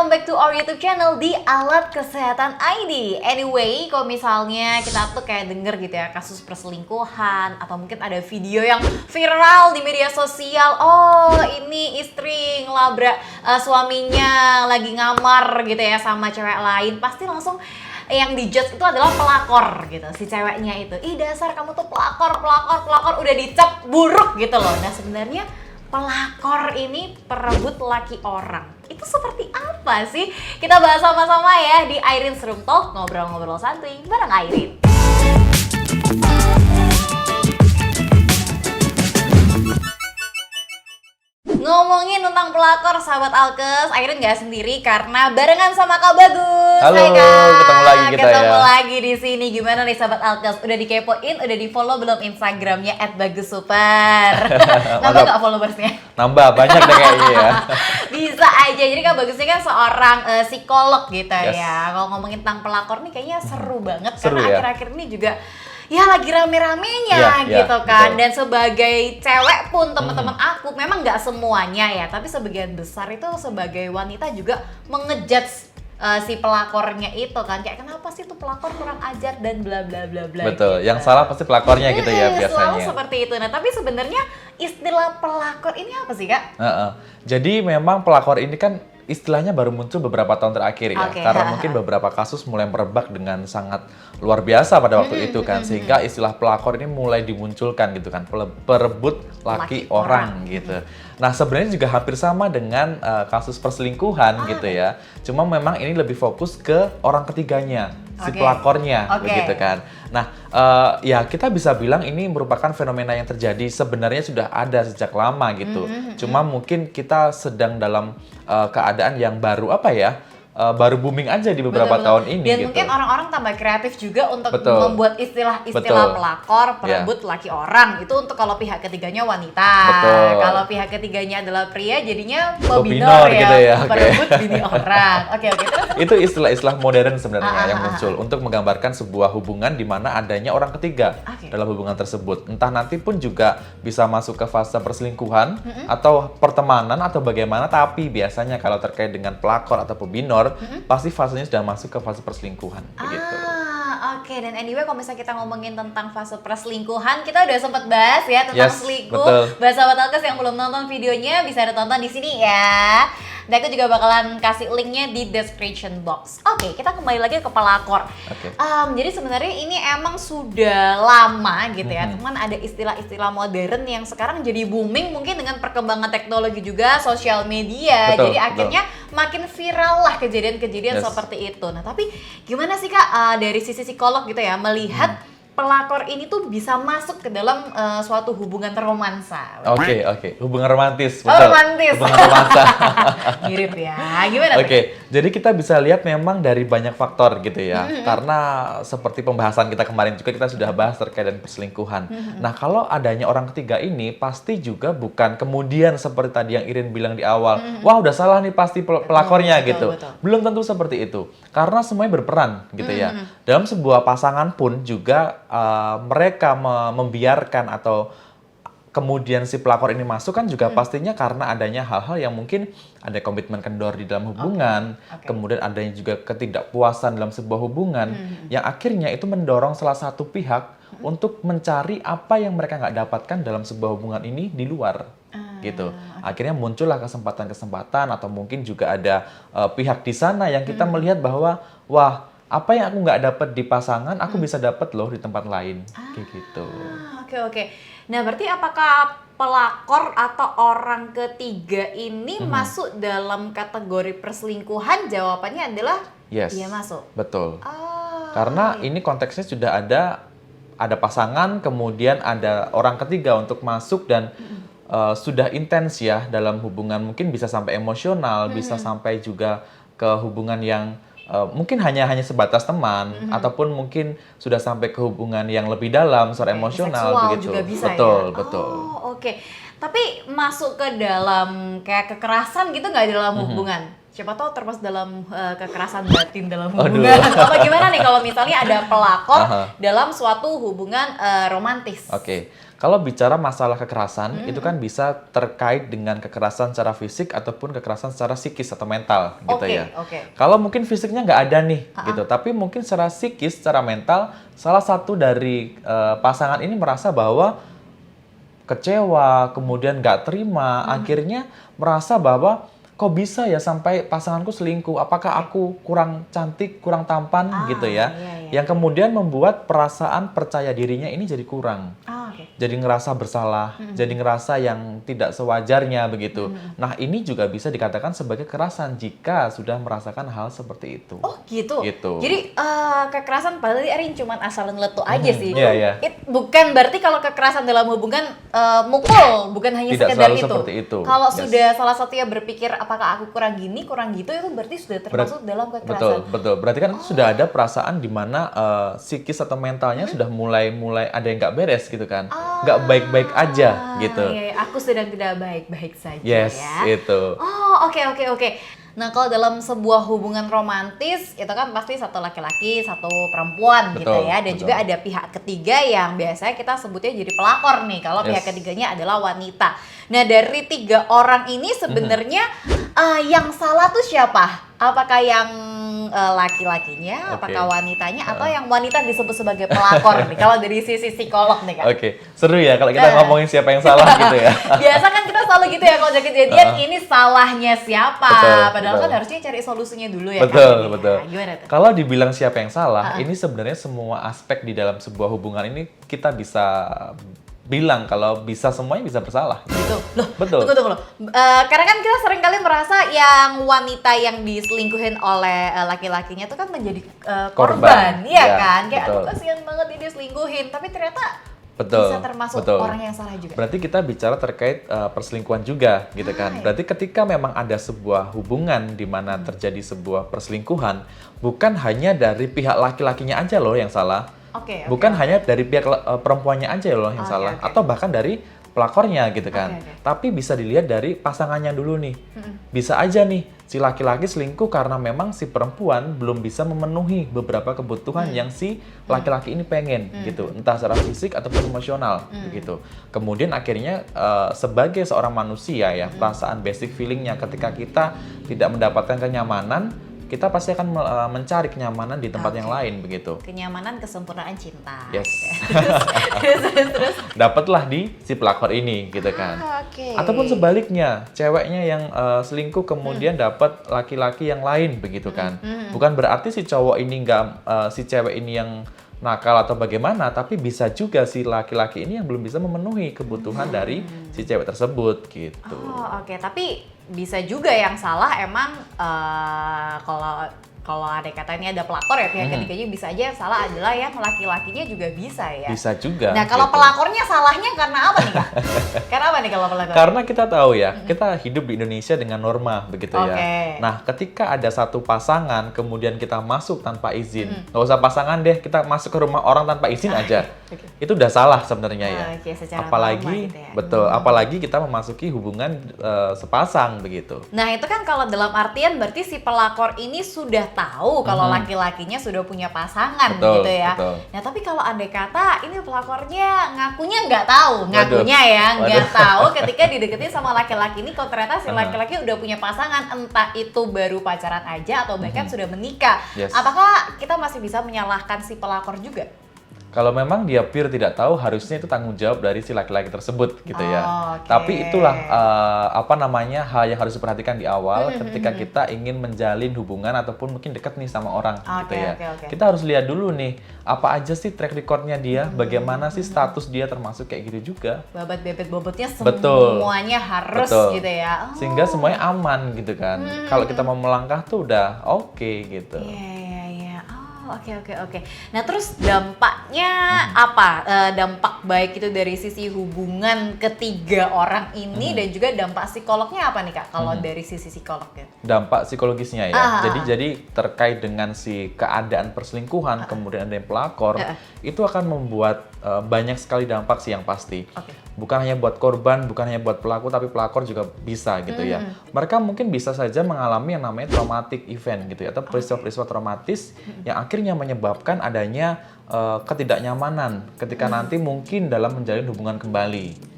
welcome back to our YouTube channel di Alat Kesehatan ID. Anyway, kalau misalnya kita tuh kayak denger gitu ya kasus perselingkuhan atau mungkin ada video yang viral di media sosial. Oh, ini istri ngelabrak suaminya lagi ngamar gitu ya sama cewek lain. Pasti langsung yang dijudge itu adalah pelakor gitu, si ceweknya itu. Ih, dasar kamu tuh pelakor, udah dicap buruk gitu loh. Nah, sebenarnya pelakor ini perebut laki orang. Itu seperti apa sih? Kita bahas sama-sama ya di Airin Room Talk, ngobrol-ngobrol santuy bareng Airin. Ngomongin tentang pelakor, sahabat Alkes, Airin nggak sendiri karena barengan sama Kak Bagus. Halo, Hai, Kak. ketemu lagi kita Ketemu ya. lagi di sini. Gimana nih sahabat Alkes? Udah dikepoin, udah di follow belum Instagramnya @bagussuper? Nambah nggak followersnya? Nambah, banyak deh kayaknya ya. Bisa aja. Jadi Kak Bagus ini kan seorang psikolog gitu Yes. ya. Kalau ngomongin tentang pelakor nih kayaknya seru banget Seru karena ya. akhir-akhir ini juga ya lagi rame-ramenya Iya, gitu kan. betul. Dan sebagai cewek pun teman-teman aku memang nggak semuanya ya, tapi sebagian besar itu sebagai wanita juga mengejudge si pelakornya itu kan, kayak kenapa sih tuh pelakor kurang ajar dan bla bla bla bla. Betul, gitu. yang salah pasti pelakornya gitu ya Selalu biasanya. seperti itu. Nah, tapi sebenarnya istilah pelakor ini apa sih, Kak? Jadi memang pelakor ini kan istilahnya baru muncul beberapa tahun terakhir ya. Oke. Karena mungkin beberapa kasus mulai merebak dengan sangat luar biasa pada waktu itu kan. Sehingga istilah pelakor ini mulai dimunculkan gitu kan. Perebut laki orang gitu. Nah, sebenarnya juga hampir sama dengan kasus perselingkuhan gitu ya. Cuma memang ini lebih fokus ke orang ketiganya, si pelakornya begitu kan. Nah, ya kita bisa bilang ini merupakan fenomena yang terjadi sebenarnya sudah ada sejak lama gitu. Cuma mungkin kita sedang dalam keadaan yang baru baru booming aja di beberapa tahun ini. Dan gitu. mungkin orang-orang tambah kreatif juga untuk Betul. membuat istilah-istilah pelakor, perebut laki orang. Itu untuk kalau pihak ketiganya wanita. Betul. Kalau pihak ketiganya adalah pria, jadinya Pebinor pebinor gitu ya, oke. perebut bini orang. Oke. Terus? Itu istilah-istilah modern sebenarnya yang muncul untuk menggambarkan sebuah hubungan di mana adanya orang ketiga dalam hubungan tersebut. Entah nanti pun juga bisa masuk ke fase perselingkuhan atau pertemanan atau bagaimana, tapi biasanya kalau terkait dengan pelakor atau pebinor pasti fasenya sudah masuk ke fase perselingkuhan begitu. Oke, dan anyway kalau misalnya kita ngomongin tentang fase perselingkuhan, kita udah sempat bahas ya tentang selingkuh. Betul. Bahas sahabat Alkes yang belum nonton videonya bisa ditonton di sini ya. Dan aku juga bakalan kasih linknya di description box. Oke, kita kembali lagi ke pelakor. Jadi sebenarnya ini emang sudah lama gitu ya. Cuman ada istilah-istilah modern yang sekarang jadi booming mungkin dengan perkembangan teknologi juga, sosial media. Betul, jadi akhirnya makin viral lah kejadian-kejadian seperti itu. Nah, tapi gimana sih Kak dari sisi psikolog gitu ya melihat pelakor ini tuh bisa masuk ke dalam suatu hubungan romansa? Oke. Hubungan romantis, Oh, betul. romantis. Hubungan romansa. Mirip ya. Gimana tuh? Oke, jadi kita bisa lihat memang dari banyak faktor gitu ya. Karena seperti pembahasan kita kemarin juga kita sudah bahas terkait dengan perselingkuhan. Nah, kalau adanya orang ketiga ini pasti juga bukan kemudian seperti tadi yang Irin bilang di awal, wah udah salah nih pasti pelakornya gitu. Betul. Belum tentu seperti itu. Karena semuanya berperan gitu ya. Dalam sebuah pasangan pun juga mereka membiarkan atau kemudian si pelakor ini masuk kan juga pastinya karena adanya hal-hal yang mungkin ada komitmen kendor di dalam hubungan, kemudian adanya juga ketidakpuasan dalam sebuah hubungan yang akhirnya itu mendorong salah satu pihak untuk mencari apa yang mereka nggak dapatkan dalam sebuah hubungan ini di luar. Gitu. Akhirnya muncullah kesempatan-kesempatan atau mungkin juga ada pihak di sana yang kita melihat bahwa wah, apa yang aku nggak dapat di pasangan, aku bisa dapat loh di tempat lain. Kayak gitu. Oke. Nah, berarti apakah pelakor atau orang ketiga ini masuk dalam kategori perselingkuhan? Jawabannya adalah Yes. iya masuk. Betul. Karena ini konteksnya sudah ada pasangan, kemudian ada orang ketiga untuk masuk dan sudah intens ya dalam hubungan, mungkin bisa sampai emosional, bisa sampai juga ke hubungan yang mungkin hanya sebatas teman ataupun mungkin sudah sampai ke hubungan yang lebih dalam secara emosional seksual begitu. juga bisa Betul. Oh, oke. Tapi masuk ke dalam kayak kekerasan gitu nggak dalam hubungan? siapa tahu termasuk dalam kekerasan batin dalam hubungan. Apa gimana nih kalau misalnya ada pelakor dalam suatu hubungan romantis? Oke. Kalau bicara masalah kekerasan, itu kan bisa terkait dengan kekerasan secara fisik ataupun kekerasan secara psikis atau mental, gitu ya. Kalau mungkin fisiknya nggak ada nih, gitu, tapi mungkin secara psikis, secara mental, salah satu dari pasangan ini merasa bahwa kecewa, kemudian nggak terima, akhirnya merasa bahwa kok bisa ya sampai pasanganku selingkuh? Apakah aku kurang cantik, kurang tampan, gitu ya? Yang kemudian membuat perasaan percaya dirinya ini jadi kurang. Jadi ngerasa bersalah, jadi ngerasa yang tidak sewajarnya begitu. Nah, ini juga bisa dikatakan sebagai kekerasan jika sudah merasakan hal seperti itu. Oh gitu. Gitu. Jadi kekerasan padahal Erin cuma asal ngeletuk aja sih. Bukan berarti kalau kekerasan dalam hubungan mukul, bukan hanya tidak sekedar selalu seperti itu. Kalau sudah salah satunya berpikir apakah aku kurang gini, kurang gitu, itu berarti sudah termasuk dalam kekerasan. Betul. Berarti kan sudah ada perasaan di mana psikis atau mentalnya sudah mulai ada yang nggak beres gitu kan. Nggak baik-baik aja gitu. Iya, aku sedang tidak baik-baik saja yes, ya. itu. Oh, oke. Nah, kalau dalam sebuah hubungan romantis, itu kan pasti satu laki-laki, satu perempuan gitu ya. Dan juga ada pihak ketiga yang biasanya kita sebutnya jadi pelakor nih, kalau pihak ketiganya adalah wanita. Nah, dari 3 orang ini sebenarnya yang salah tuh siapa? Apakah yang laki-lakinya, apakah wanitanya, atau yang wanita disebut sebagai pelakor nih? Kalau dari sisi psikolog nih, Kak. Seru ya kalau kita ngomongin siapa yang salah gitu ya. Biasa kan kita selalu gitu ya, kalau udah kejadian ini salahnya siapa? Padahal kan harusnya cari solusinya dulu ya. Betul. Nah, gimana tuh? Kalau dibilang siapa yang salah, ini sebenarnya semua aspek di dalam sebuah hubungan ini kita bisa bilang kalau bisa semuanya bisa bersalah. Gitu. Loh, betul. Tunggu. Karena kan kita sering kali merasa yang wanita yang diselingkuhin oleh laki-lakinya itu kan menjadi korban. Iya kan? Kayak aduh kasihan banget dia diselingkuhin. Tapi ternyata bisa termasuk orang yang salah juga. Berarti kita bicara terkait perselingkuhan juga gitu kan. Berarti ketika memang ada sebuah hubungan di mana terjadi sebuah perselingkuhan, bukan hanya dari pihak laki-lakinya aja loh yang salah. Bukan hanya dari pihak perempuannya aja loh yang salah, atau bahkan dari pelakornya gitu kan. Tapi bisa dilihat dari pasangannya dulu nih. Bisa aja nih si laki-laki selingkuh karena memang si perempuan belum bisa memenuhi beberapa kebutuhan yang si laki-laki ini pengen gitu, entah secara fisik ataupun emosional begitu. Kemudian akhirnya sebagai seorang manusia ya, perasaan basic feelingnya ketika kita tidak mendapatkan kenyamanan, kita pasti akan mencari kenyamanan di tempat yang lain begitu. Kenyamanan, kesempurnaan cinta. Yes. Terus dapatlah di si pelakor ini gitu kan. Ataupun sebaliknya, ceweknya yang selingkuh kemudian dapat laki-laki yang lain begitu kan. Bukan berarti si cowok ini si cewek ini yang nakal atau bagaimana, tapi bisa juga si laki-laki ini yang belum bisa memenuhi kebutuhan dari si cewek tersebut gitu. Tapi bisa juga yang salah emang kalau ada kata ini ada pelakor ya, pihak ketiganya bisa aja yang salah adalah yang laki-lakinya juga bisa ya. Bisa juga. Nah, kalau pelakornya salahnya karena apa nih, Kak? Karena apa nih kalau pelakor? Karena kita tahu ya, kita hidup di Indonesia dengan norma begitu ya. Nah, ketika ada satu pasangan kemudian kita masuk tanpa izin, nggak usah pasangan deh, kita masuk ke rumah orang tanpa izin aja. Itu udah salah sebenarnya ya. Apalagi gitu ya. Betul, apalagi kita memasuki hubungan sepasang begitu. Nah, itu kan kalau dalam artian berarti si pelakor ini sudah tahu kalau laki-lakinya sudah punya pasangan gitu ya. Nah, tapi kalau andai kata ini pelakornya ngakunya nggak tahu, nggak tahu ketika dideketin sama laki-laki ini, kalau ternyata si laki-laki udah punya pasangan, entah itu baru pacaran aja atau bahkan sudah menikah. Apakah kita masih bisa menyalahkan si pelakor juga? Kalau memang dia pure tidak tahu, harusnya itu tanggung jawab dari si laki-laki tersebut gitu ya. Tapi itulah hal yang harus diperhatikan di awal ketika kita ingin menjalin hubungan ataupun mungkin dekat nih sama orang gitu ya. Kita harus lihat dulu nih, apa aja sih track recordnya dia, bagaimana sih status dia, termasuk kayak gitu juga. Babat bebet bobotnya semuanya harus gitu ya. Sehingga semuanya aman gitu kan. Kalau kita mau melangkah tuh udah oke gitu. Oke. Nah, terus dampaknya apa? Dampak baik itu dari sisi hubungan ketiga orang ini dan juga dampak psikolognya apa nih, Kak? Kalau dari sisi psikolognya? Dampak psikologisnya ya. Jadi terkait dengan si keadaan perselingkuhan, kemudian ada yang pelakor, itu akan membuat banyak sekali dampak sih yang pasti. Bukan hanya buat korban, bukan hanya buat pelaku, tapi pelakor juga bisa gitu ya. Mereka mungkin bisa saja mengalami yang namanya traumatic event gitu ya, atau peristiwa-peristiwa traumatis yang akhirnya menyebabkan adanya ketidaknyamanan ketika nanti mungkin dalam menjalin hubungan kembali.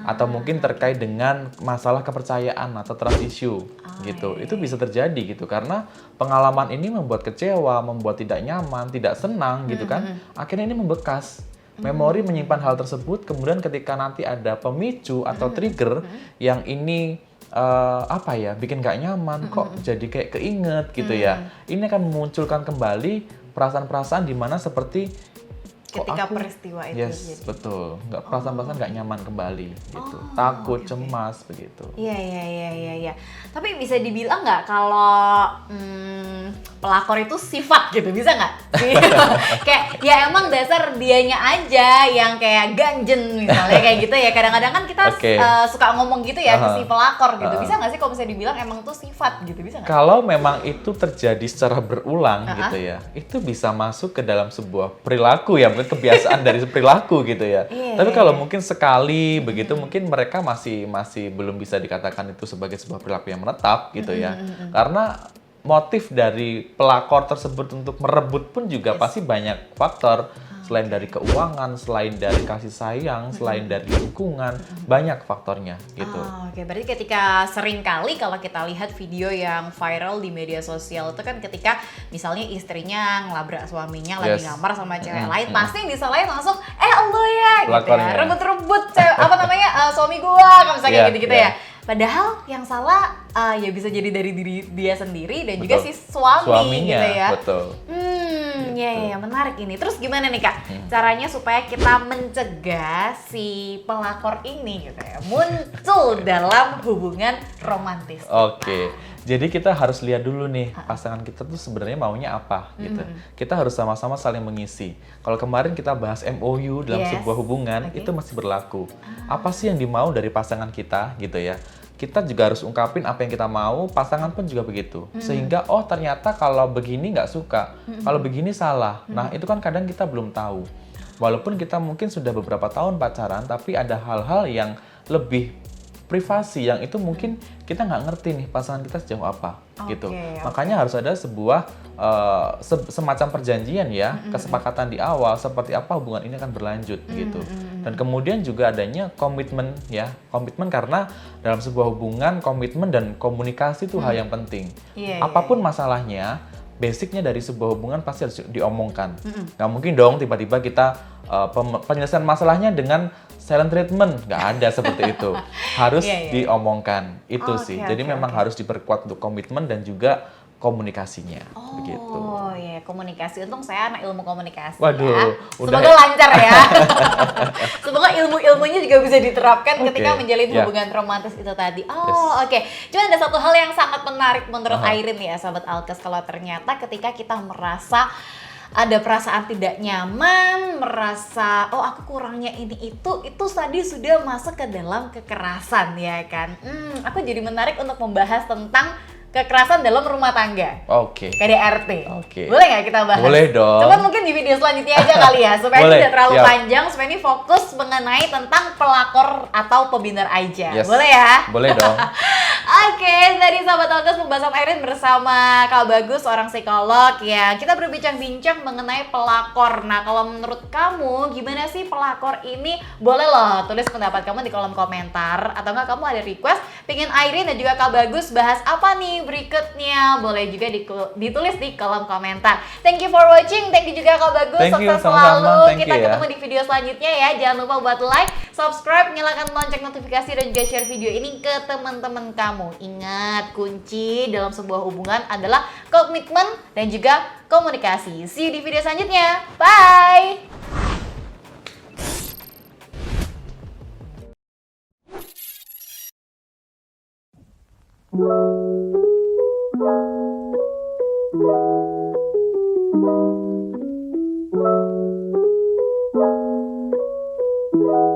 Atau mungkin terkait dengan masalah kepercayaan atau trust issue gitu. Itu bisa terjadi gitu karena pengalaman ini membuat kecewa, membuat tidak nyaman, tidak senang gitu kan. Akhirnya ini membekas. Memori menyimpan hal tersebut, kemudian ketika nanti ada pemicu atau trigger yang ini bikin gak nyaman, kok jadi kayak keinget gitu ya. Ini akan memunculkan kembali perasaan-perasaan di mana seperti Ketika peristiwa itu yes, betul. Perasaan-perasaan nggak nyaman kembali gitu. Takut, cemas begitu. Iya. Tapi bisa dibilang nggak kalau pelakor itu sifat gitu, bisa nggak? Kayak ya emang dasar dianya aja yang kayak ganjen misalnya kayak gitu ya. Kadang-kadang kan kita suka ngomong gitu ya ke si pelakor gitu. Bisa nggak sih kalau bisa dibilang emang tuh sifat gitu, bisa nggak? Kalau memang itu terjadi secara berulang gitu ya, itu bisa masuk ke dalam sebuah perilaku ya, kebiasaan dari perilaku gitu ya. Tapi kalau mungkin sekali begitu, mungkin mereka masih belum bisa dikatakan itu sebagai sebuah perilaku yang menetap gitu ya. Karena motif dari pelakor tersebut untuk merebut pun juga pasti banyak faktor. Selain dari keuangan, selain dari kasih sayang, selain dari lingkungan, banyak faktornya gitu. Oke, berarti ketika sering kali kalau kita lihat video yang viral di media sosial itu kan ketika misalnya istrinya ngelabrak suaminya lagi ngamar sama cewek lain, pasti yang disalahin langsung lo ya gitu ya, rebut-rebut suami gua, kalau misalnya kayak gitu-gitu ya. Padahal yang salah ya bisa jadi dari diri dia sendiri dan juga si suaminya gitu ya. Betul. Ya, menarik ini. Terus gimana nih Kak, caranya supaya kita mencegah si pelakor ini gitu ya muncul dalam hubungan romantis? Oke, jadi kita harus lihat dulu nih pasangan kita tuh sebenarnya maunya apa gitu. Kita harus sama-sama saling mengisi. Kalau kemarin kita bahas MOU dalam sebuah hubungan, itu masih berlaku. Apa sih yang dimau dari pasangan kita gitu ya? Kita juga harus ungkapin apa yang kita mau, pasangan pun juga begitu. Sehingga ternyata kalau begini nggak suka, kalau begini salah. Nah itu kan kadang kita belum tahu. Walaupun kita mungkin sudah beberapa tahun pacaran, tapi ada hal-hal yang lebih privasi yang itu mungkin kita nggak ngerti nih pasangan kita sejauh apa gitu. Makanya harus ada sebuah semacam perjanjian ya, kesepakatan di awal seperti apa hubungan ini akan berlanjut gitu. Dan kemudian juga adanya komitmen ya, komitmen karena dalam sebuah hubungan komitmen dan komunikasi itu hal yang penting. Apapun masalahnya, basicnya dari sebuah hubungan pasti harus diomongkan. Nggak mungkin dong tiba-tiba kita penyelesaian masalahnya dengan silent treatment, nggak ada seperti itu. Harus diomongkan, itu sih. Jadi memang harus diperkuat untuk komitmen dan juga komunikasinya. Begitu. Komunikasi. Untung saya anak ilmu komunikasi. Waduh, semoga lancar ya. Semoga ilmu-ilmunya juga bisa diterapkan ketika menjalin hubungan romantis itu tadi. Cuma ada satu hal yang sangat menarik menurut Airin ya, sahabat Alkes. Kalau ternyata ketika kita merasa ada perasaan tidak nyaman, merasa aku kurangnya ini itu tadi sudah masuk ke dalam kekerasan ya kan. Aku jadi menarik untuk membahas tentang kekerasan dalam rumah tangga. KDRT. Boleh nggak kita bahas? Boleh dong. Coba mungkin di video selanjutnya aja kali ya, supaya tidak terlalu panjang, supaya ini fokus mengenai tentang pelakor atau pembinar aja. Boleh ya? Boleh dong. Tadi sahabat Alkes pembahasan Airin bersama Kak Bagus, seorang psikolog ya. Kita berbincang-bincang mengenai pelakor. Nah, kalau menurut kamu gimana sih pelakor ini? Boleh loh tulis pendapat kamu di kolom komentar, atau enggak kamu ada request pengen Airin dan juga Kak Bagus bahas apa nih berikutnya, boleh juga ditulis di kolom komentar. Thank you for watching, thank you juga Kak Bagus, sukses selalu. Kita ketemu di video selanjutnya ya. Jangan lupa buat like, subscribe, nyalakan lonceng notifikasi dan juga share video ini ke teman-teman kamu. Ingat, kunci dalam sebuah hubungan adalah komitmen dan juga komunikasi. See you di video selanjutnya. Bye. Thank you.